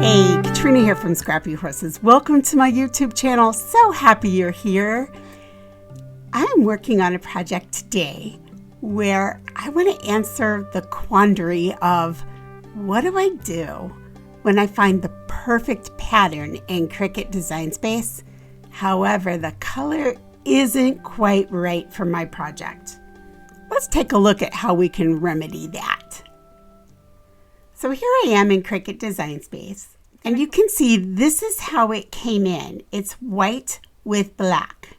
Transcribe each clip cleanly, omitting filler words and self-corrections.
Hey, Katrina here from Scrappy Horses. Welcome to my YouTube channel. So happy you're here. I'm working on a project today where I want to answer the quandary of what do I do when I find the perfect pattern in Cricut Design Space? However, the color isn't quite right for my project. Let's take a look at how we can remedy that. So here I am in Cricut Design Space, and you can see this is how it came in. It's white with black,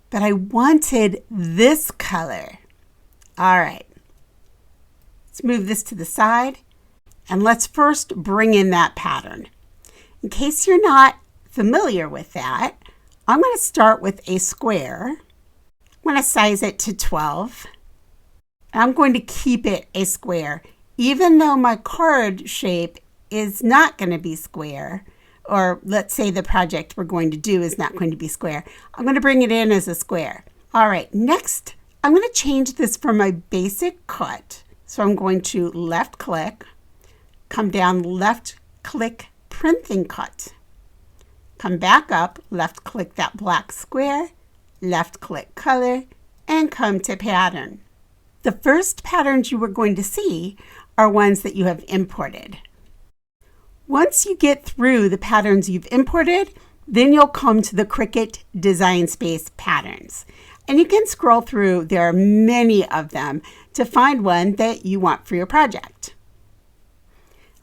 but I wanted this color. All right, let's move this to the side, and let's first bring in that pattern. In case you're not familiar with that, I'm going to start with a square. I'm going to size it to 12. I'm going to keep it a square, even though my card shape is not going to be square, or let's say the project we're going to do is not going to be square. I'm going to bring it in as a square. All right, next, I'm going to change this from my basic cut. So I'm going to left click, come down, left click, printing cut. Come back up, left click that black square, left click color, and come to pattern. The first patterns you are going to see are ones that you have imported. Once you get through the patterns you've imported, then you'll come to the Cricut Design Space patterns. And you can scroll through, there are many of them, to find one that you want for your project.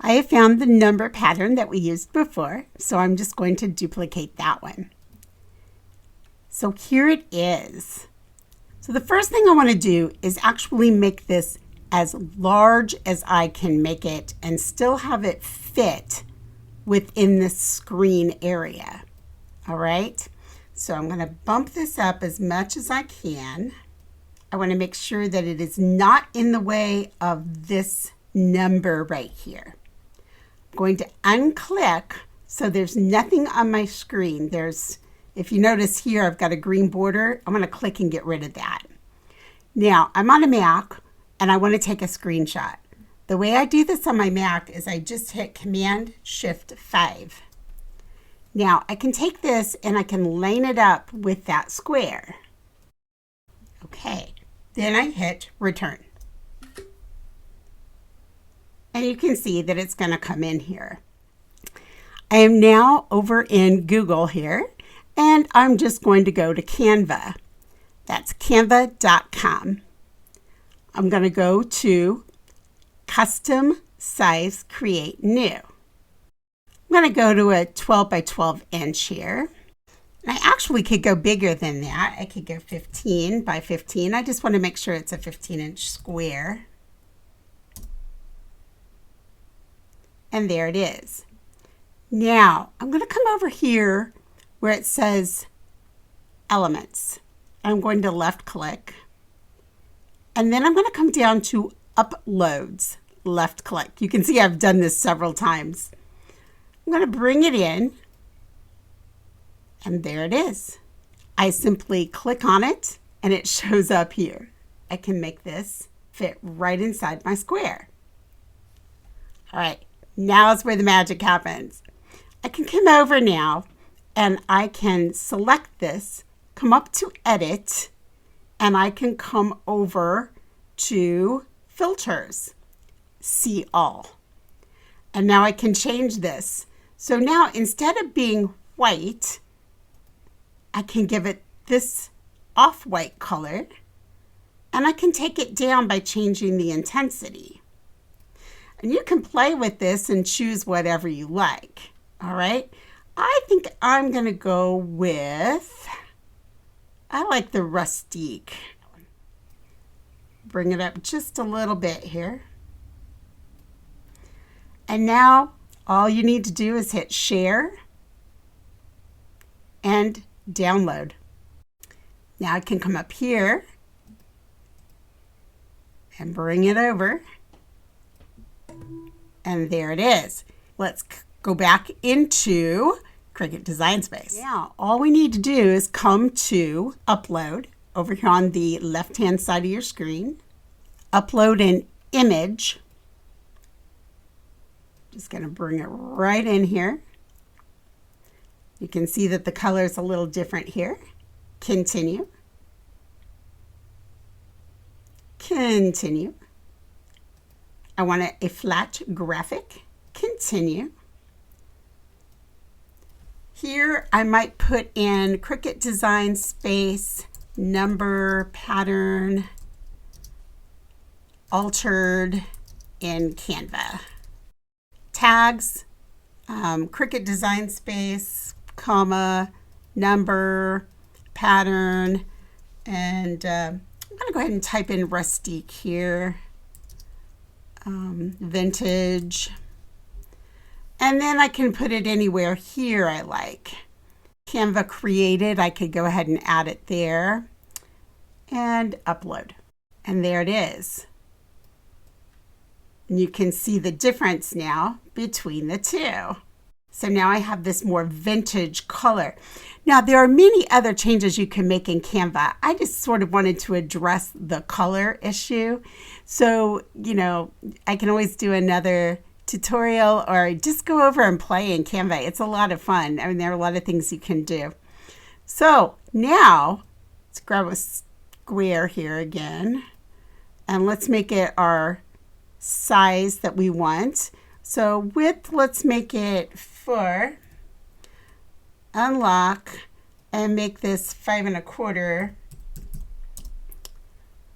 I have found the number pattern that we used before, so I'm just going to duplicate that one. So here it is. So the first thing I want to do is actually make this as large as I can make it and still have it fit within the screen area. All right, so I'm going to bump this up as much as I can. I want to make sure that it is not in the way of this number right here. I'm going to unclick so there's nothing on my screen. If you notice here, I've got a green border. I'm going to click and get rid of that. Now, I'm on a Mac, and I want to take a screenshot. The way I do this on my Mac is I just hit Command-Shift-5. Now, I can take this and I can line it up with that square. Okay, then I hit Return. And you can see that it's going to come in here. I am now over in Google here, and I'm just going to go to Canva. That's canva.com. I'm going to go to Custom Size Create New. I'm going to go to a 12 by 12 inch here. And I actually could go bigger than that. I could go 15 by 15. I just want to make sure it's a 15-inch square. And there it is. Now, I'm going to come over here where it says Elements. I'm going to left click. And then I'm going to come down to Uploads, left click. You can see I've done this several times. I'm going to bring it in, and there it is. I simply click on it, and it shows up here. I can make this fit right inside my square. All right, now is where the magic happens. I can come over now, and I can select this, come up to Edit, and I can come over to Filters, See All. And now I can change this. So now instead of being white, I can give it this off-white color, and I can take it down by changing the intensity. And you can play with this and choose whatever you like. All right, I think I'm going to go with, I like the rustique. Bring it up just a little bit here. And now all you need to do is hit share and download. Now I can come up here and bring it over. And there it is. Let's go back into Cricut Design Space. Now, all we need to do is come to Upload over here on the left-hand side of your screen. Upload an image. Just going to bring it right in here. You can see that the color is a little different here. Continue. Continue. I want a flat graphic. Continue. Here I might put in Cricut design space, number, pattern, altered in Canva. Tags, Cricut design space, comma, number, pattern, and I'm going to go ahead and type in rustique here, vintage, and then I can put it anywhere here I like. Canva created, I could go ahead and add it there and upload. And there it is. And you can see the difference now between the two. So now I have this more vintage color. Now there are many other changes you can make in Canva. I just sort of wanted to address the color issue. So, you know, I can always do another tutorial or just go over and play in Canva. It's a lot of fun. I mean, there are a lot of things you can do. So now let's grab a square here again, and let's make it our size that we want. So width, let's make it 4. Unlock and make this 5 1/4.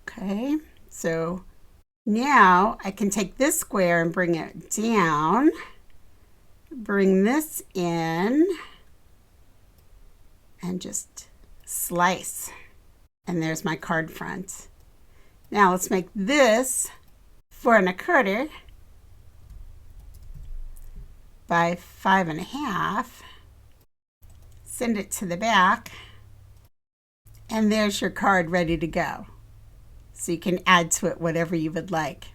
Okay, so now I can take this square and bring it down, bring this in, and just slice. And there's my card front. Now let's make this 4 1/4 by 5 1/2. Send it to the back, and there's your card ready to go. So you can add to it whatever you would like.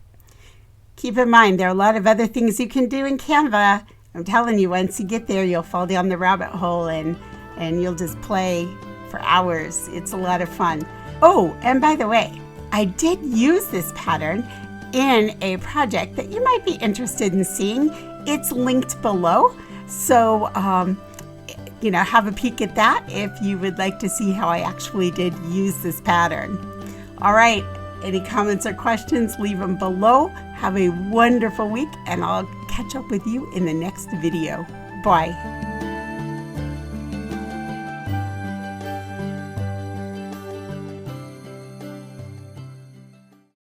Keep in mind, there are a lot of other things you can do in Canva. I'm telling you, once you get there, you'll fall down the rabbit hole and you'll just play for hours. It's a lot of fun. Oh, and by the way, I did use this pattern in a project that you might be interested in seeing. It's linked below. So, you know, have a peek at that if you would like to see how I actually did use this pattern. All right, any comments or questions, leave them below. Have a wonderful week, and I'll catch up with you in the next video. Bye.